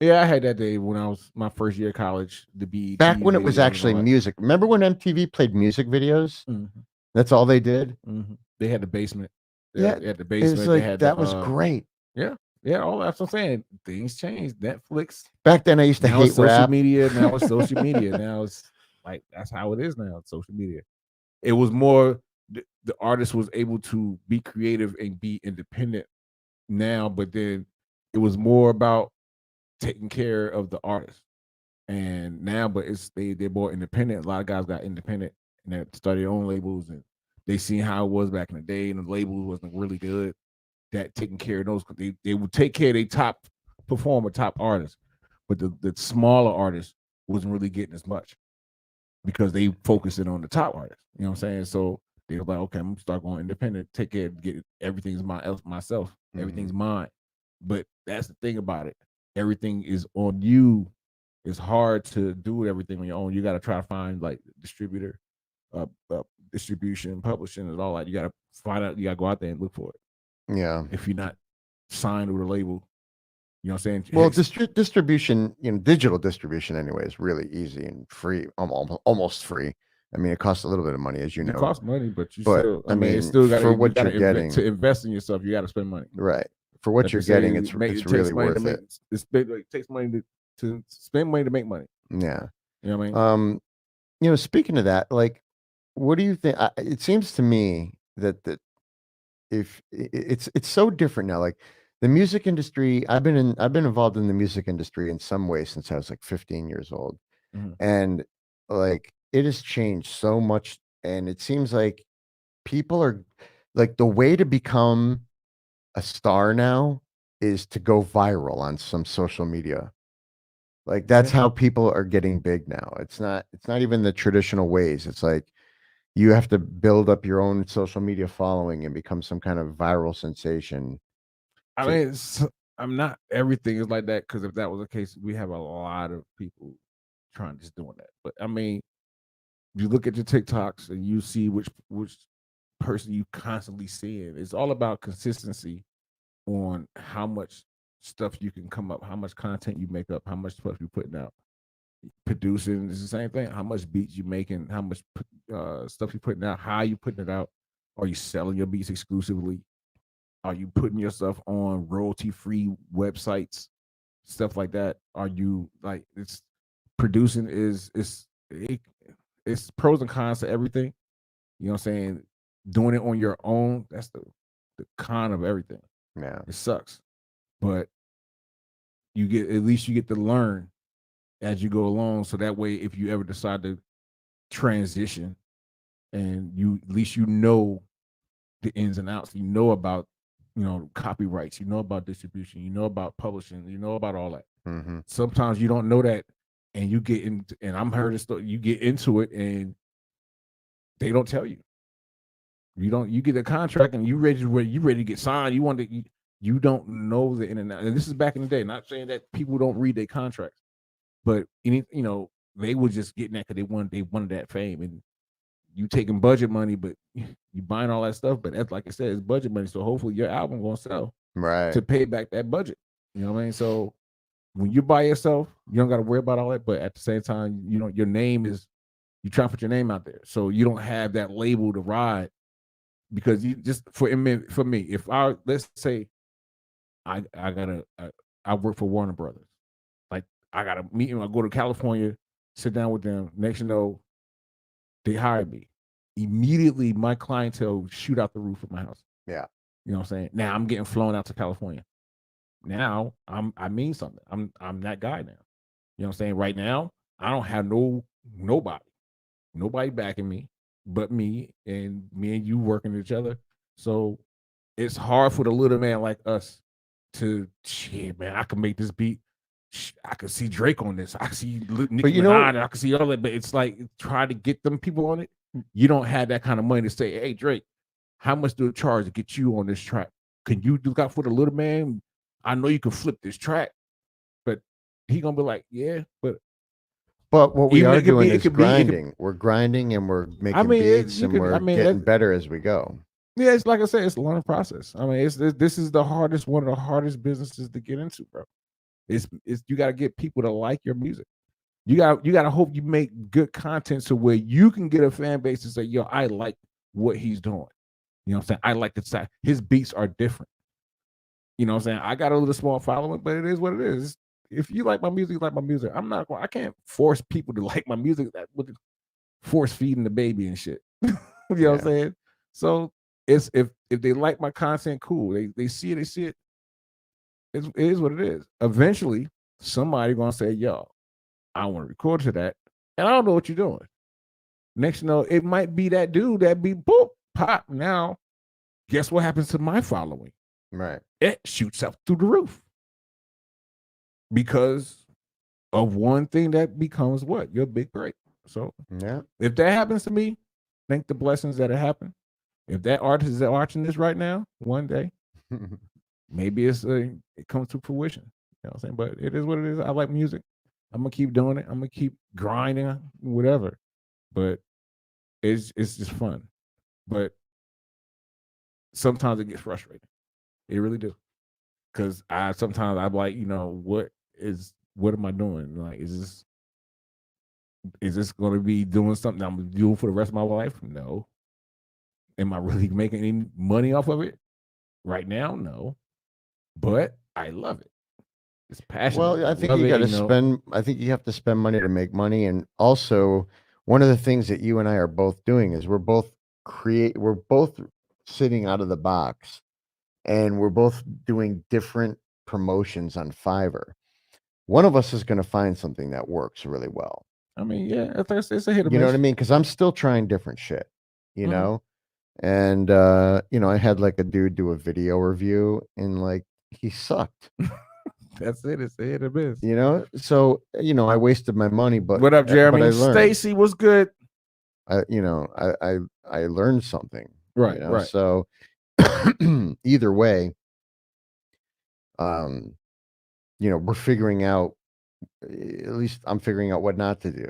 yeah, I had that day when I was my first year of college. The BET Back when it was video and actually all that. music. Remember when MTV played music videos? Mhm, That's all they did. mhm. They had the basement. Yeah, They had the It basement. was They like had that the, was great. Yeah, all that's what I'm saying. Things changed. Netflix. Back then, I used to Now hate it's social rap. media. Now it's social media. Now it's like that's how it is now. It's social media. It was more the artist was able to be creative and be independent now, but then it was more about taking care of the artist. And now, but they're more independent. A lot of guys got independent and they started their own labels, and they seen how it was back in the day, and the labels wasn't really good. That taking care of those, they would take care of their top performer, top artists, but the smaller artists wasn't really getting as much because they focusing on the top artists. You know what I'm saying? So they were like, okay, I'm gonna start going independent, take care, get everything's myself, everything's mine. But that's the thing about it. Everything is on you. It's hard to do everything on your own. You got to try to find like distributor, distribution, publishing, and all that. You got to find out. You got to go out there and look for it. Yeah. If you're not signed with a label, you know what I'm saying? Well, distribution, digital distribution anyway is really easy and free, almost free. I mean, it costs a little bit of money, as you know. It costs money, but still, I mean, it's still got for what you're getting to invest in yourself. You got to spend money, right? For what you're getting, it's really worth it. It takes money to spend money to make money. Yeah, you know what I mean. Speaking of that, like, what do you think? It seems to me that if it's so different now, like the music industry, I've been involved in the music industry in some way since I was like 15 years old, and like it has changed so much, and it seems like people are like the way to become a star now is to go viral on some social media. Like that's how people are getting big now. It's not even the traditional ways. It's like you have to build up your own social media following and become some kind of viral sensation. I mean, I'm not everything is like that, because if that was the case, we have a lot of people trying just doing that. But I mean, you look at your TikToks and you see which person you constantly seeing. It's all about consistency on how much stuff you can come up, how much content you make up, how much stuff you're putting out. Producing is the same thing. How much beats you making, how much stuff you're putting out, how you putting it out. Are you selling your beats exclusively? Are you putting yourself on royalty-free websites, stuff like that? Are you like it's producing it's pros and cons to everything. You know what I'm saying? Doing it on your own, that's the con of everything. Yeah, it sucks, but you get to learn as you go along. So that way, if you ever decide to transition, and at least you know the ins and outs, you know about copyrights, you know about distribution, you know about publishing, you know about all that. Sometimes you don't know that, and you get into, and I'm heard this, you get into it and they don't tell you. You get a contract and you ready to get signed. You don't know the in and out. And this is back in the day. Not saying that people don't read their contracts, but they were just getting that because they wanted that fame, and you taking budget money, but you buying all that stuff. But that's, like I said, it's budget money. So hopefully your album gonna sell to pay back that budget. You know what I mean? So when you by yourself, you don't got to worry about all that. But at the same time, your name is, you try to put your name out there, so you don't have that label to ride. Because you just for me, if let's say I work for Warner Brothers, like I got a meeting, I go to California, sit down with them. Next you know, they hired me. Immediately, my clientele shoot out the roof of my house. Yeah, you know what I'm saying. Now I'm getting flown out to California. Now I mean something. I'm that guy now. You know what I'm saying. Right now, I don't have nobody backing me but me and you working with each other. So it's hard for the little man like us to, shit, man, I can make this beat. I can see Drake on this. I can see Nicki Minaj. I can see all that. But it's like, try to get them people on it. You don't have that kind of money to say, hey, Drake, how much do it charge to get you on this track? Can you look out for the little man? I know you can flip this track, but he gonna be like, yeah, but what we Even are it could be- doing it is could be- it could- grinding. We're grinding and we're making mean, it- beats you and could- we're I mean, getting that- better as we go. yeah, it's like I said, it's a learning process. I mean, this is the hardest, one of the hardest businesses to get into, bro. It's you got to get people to like your music. You got to hope you make good content so where you can get a fan base to say, yo, I like what he's doing. You know what I'm saying? I like the side. His beats are different. You know what I'm saying? I got a little small following, but it is what it is. If you like my music, you like my music. I can't force people to like my music that with force feeding the baby and shit. You know what I'm saying? So it's if they like my content, cool. They see it, it is what it is. Eventually, somebody gonna say, yo, I want to record to that, and I don't know what you're doing. Next, you know, it might be that dude that be boop, pop. Now, guess what happens to my following? Right. It shoots up through the roof because of one thing that becomes what? Your big break. So Yeah. if that happens to me, thank the blessings that it happened. If that artist is watching this right now, one day, maybe it comes to fruition. You know what I'm saying? But it is what it is. I like music. I'm gonna keep doing it. I'm gonna keep grinding, whatever. But it's just fun. But sometimes it gets frustrating. It really do. Cause sometimes I'm like, you know, what am I doing? Like, is this gonna be doing something I'm doing for the rest of my life? No. Am I really making any money off of it? Right now, no. But I love it. It's passionate. Well, I think love you it, got to know. spend. I think you have to spend money to make money, and also one of the things that you and I are both doing is we're both sitting out of the box, and we're both doing different promotions on Fiverr. One of us is going to find something that works really well. I mean, yeah, it's a hit or You know what I miss. mean? Because I'm still trying different shit. You Mhm. know, and you know, I had like a dude do a video review, and like he sucked. That's it. It's a hit or miss. You know, so you know, I wasted my money, but What up, but Jeremy? I learned. Stacy was good. You know, I learned something. Right, You know, right. so either way, you know, we're figuring out. At least I'm figuring out what not to do.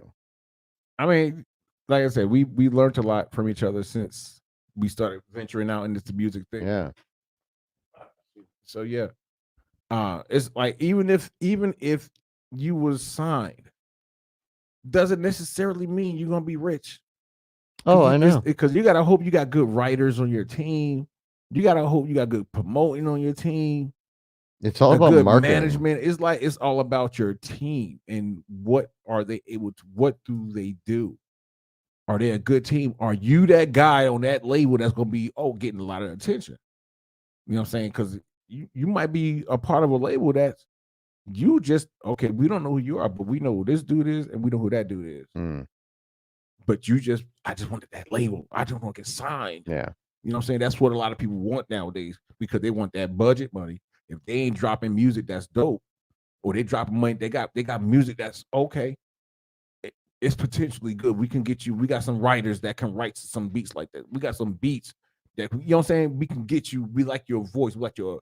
I mean, like I said, we learned a lot from each other since we started venturing out into the music thing. Yeah. So yeah. It's like even if you was signed, doesn't necessarily mean you're gonna be rich. Oh, I know. Because you gotta hope you got good writers on your team. You gotta hope you got good promoting on your team. It's all a about good marketing. management. It's all about your team and what are they able to, what do they do? Are they a good team? Are you that guy on that label that's gonna be getting a lot of attention? You know what I'm saying? Because you might be a part of a label that's you just okay, we don't know who you are, but we know who this dude is and we know who that dude is. Mm, But I just wanted that label. I just want to get signed. yeah. You know what I'm saying? That's what a lot of people want nowadays because they want that budget money. If they ain't dropping music that's dope, or they dropping money, they got music that's okay. It's potentially good. We can get you. We got some writers that can write some beats like that. We got some beats that you know what I'm saying. We can get you. We like your voice. We like your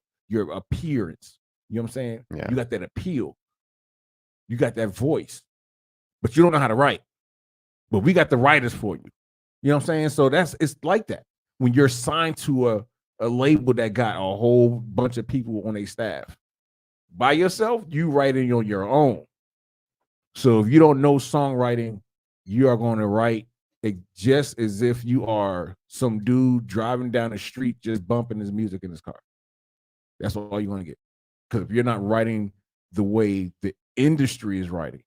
appearance. You know what I'm saying? Yeah. You got that appeal. You got that voice, but you don't know how to write. But we got the writers for you. You know what I'm saying? So it's like that when you're signed to a label that got a whole bunch of people on their staff. By yourself, you writing on your own. So if you don't know songwriting, you are going to write it just as if you are some dude driving down the street just bumping his music in his car. That's all you're going to get. Because if you're not writing the way the industry is writing,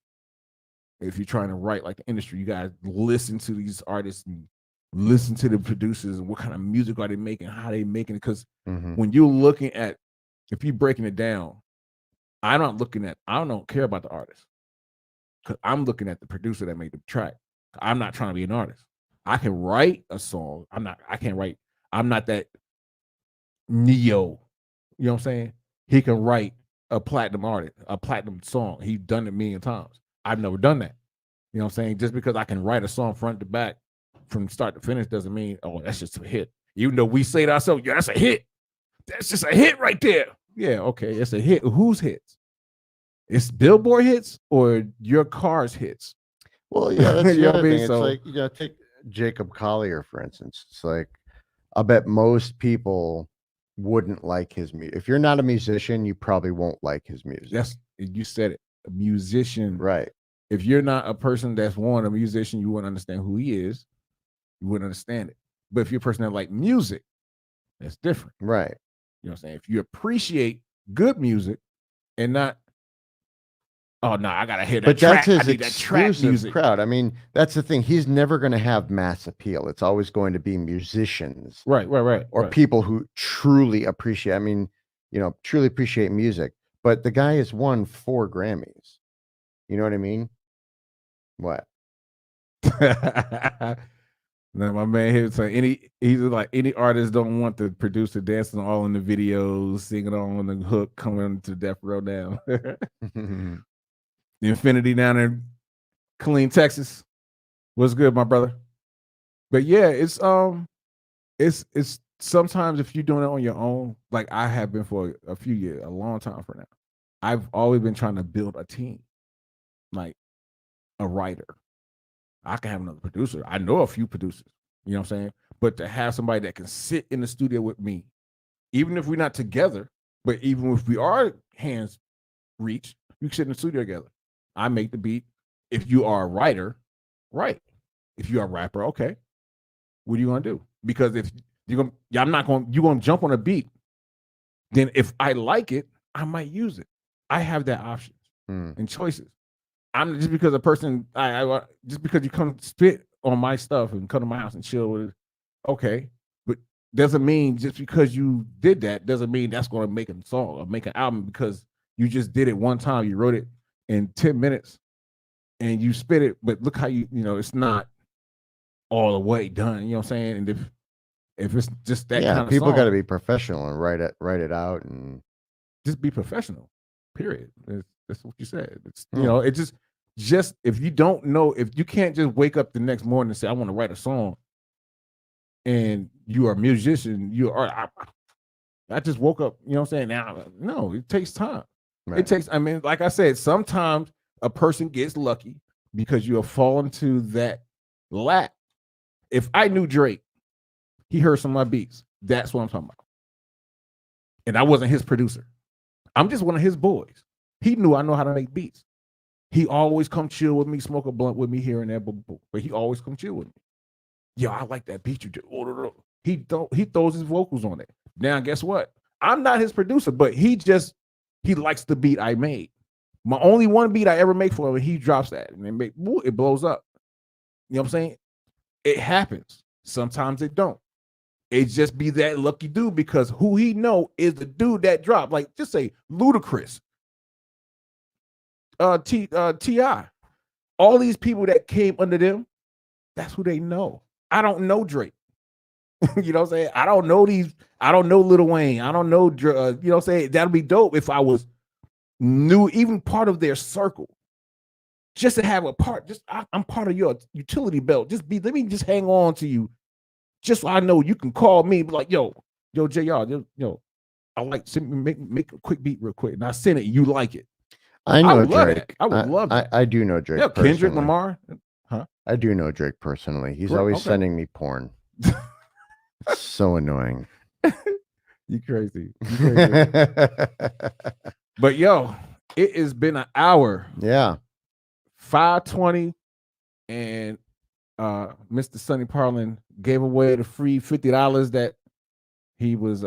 if you're trying to write like the industry, you guys listen to these artists and listen to the producers and what kind of music are they making, how they making it. Because when you're looking at, if you're breaking it down, I don't care about the artist. Because I'm looking at the producer that made the track. I'm not trying to be an artist. I can write a song. I'm not that Neo. You know what I'm saying? He can write a platinum artist, a platinum song. He's done it a million times. I've never done that. You know what I'm saying? Just because I can write a song front to back from start to finish doesn't mean, that's just a hit. Even though we say to ourselves, yeah, that's a hit. That's just a hit right there. Yeah, okay, it's a hit. Whose hits? It's Billboard hits or your car's hits? Well, yeah, that's You the know what I other mean? thing. It's So- like, take Jacob Collier, for instance. It's like, I bet most people wouldn't like his music. If you're not a musician, you probably won't like his music. You said it. A musician. Right. If you're not a person that's a musician, you wouldn't understand who he is. You wouldn't understand it. But if you're a person that like music, that's different. Right. You know what I'm saying? If you appreciate good music and not, oh no, I gotta hear that But track. that's his I need that track exclusive music. crowd. I mean, that's the thing. He's never going to have mass appeal. It's always going to be musicians Right. or people who truly appreciate. I mean, truly appreciate music. But the guy has won 4 Grammys. You know what I mean? What? Now my man here saying he's like any artist don't want the producer dancing all in the videos, singing on the hook, coming to Death Row down. The Infinity down in Killeen, Texas. What's good, my brother? But yeah, it's sometimes if you're doing it on your own, like I have been for a few years, a long time for now. I've always been trying to build a team, like a writer. I can have another producer. I know a few producers, you know what I'm saying? But to have somebody that can sit in the studio with me, even if we're not together, but even if we are hands reach, you can sit in the studio together. I make the beat. If you are a writer, right. If you are a rapper, okay. What are you gonna do? Because if you're gonna jump on a beat, then if I like it, I might use it. I have that option and choices. I'm just because a person, I just because you come spit on my stuff and come to my house and chill with it, okay. But doesn't mean just because you did that doesn't mean that's going to make a song or make an album because you just did it one time. You wrote it in 10 minutes and you spit it, but look how it's not all the way done. You know what I'm saying? And if it's just that kind of people song, got to be professional and write it out and just be professional. Period. That's what you said. It's it just if you don't know, if you can't just wake up the next morning and say I want to write a song, and you are a musician, I just woke up. You know what I'm saying? Now, no, it takes time. Right. It takes. I mean, like I said, sometimes a person gets lucky because you have fallen to that lap. If I knew Drake, he heard some of my beats. That's what I'm talking about. And I wasn't his producer. I'm just one of his boys. He knew I know how to make beats. He always come chill with me, smoke a blunt with me here and there, but he always come chill with me. Yo, I like that beat you did. He throws his vocals on it. Now, guess what? I'm not his producer, but he likes the beat I made. My only one beat I ever make for him, and he drops that, and it blows up. You know what I'm saying? It happens. Sometimes it don't. It just be that lucky dude because who he know is the dude that dropped. Like, just say Ludacris, T.I. All these people that came under them, that's who they know. I don't know Drake. You know what I'm saying? I don't know Lil Wayne. I don't know, you know what I'm saying? That'd be dope if I was new, even part of their circle. Just to have a part, I'm part of your utility belt. Let me just hang on to you. Just so I know you can call me, be like, yo, JR, I like make a quick beat real quick. And I send it, you like it. I know Drake. Drake. I would love it. I do know Drake. Yeah, Kendrick personally. Lamar. Huh? I do know Drake personally. He's Right, always okay. sending me porn. It's so annoying. You crazy. But yo, it has been an hour. Yeah. 5:20, and Mr. Sonny Parlin gave away the free $50 that he was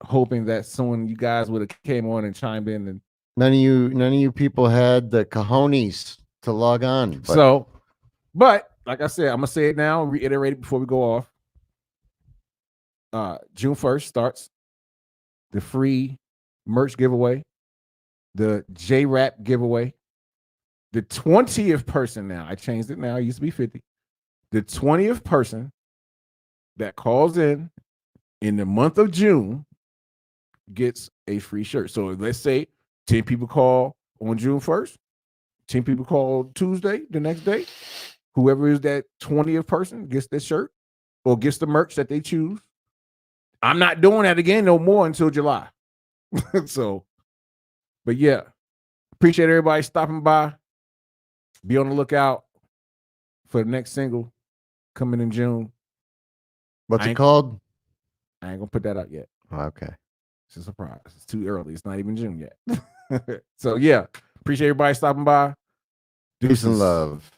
hoping that someone you guys would have came on and chimed in. And None of you people had the cojones to log on. But like I said, I'm gonna say it now, reiterate it before we go off. June 1st starts the free merch giveaway, the J-Rap giveaway. The 20th person now, I changed it now, it used to be 50. The 20th person that calls in the month of June gets a free shirt. So let's say 10 people call on June 1st, 10 people call Tuesday, the next day. Whoever is that 20th person gets this shirt or gets the merch that they choose. I'm not doing that again no more until July. So, but yeah, appreciate everybody stopping by. Be on the lookout for the next single coming in June. What's it called? I ain't gonna put that out yet. Oh, okay. It's a surprise. It's too early. It's not even June yet. So yeah, appreciate everybody stopping by. Peace and love.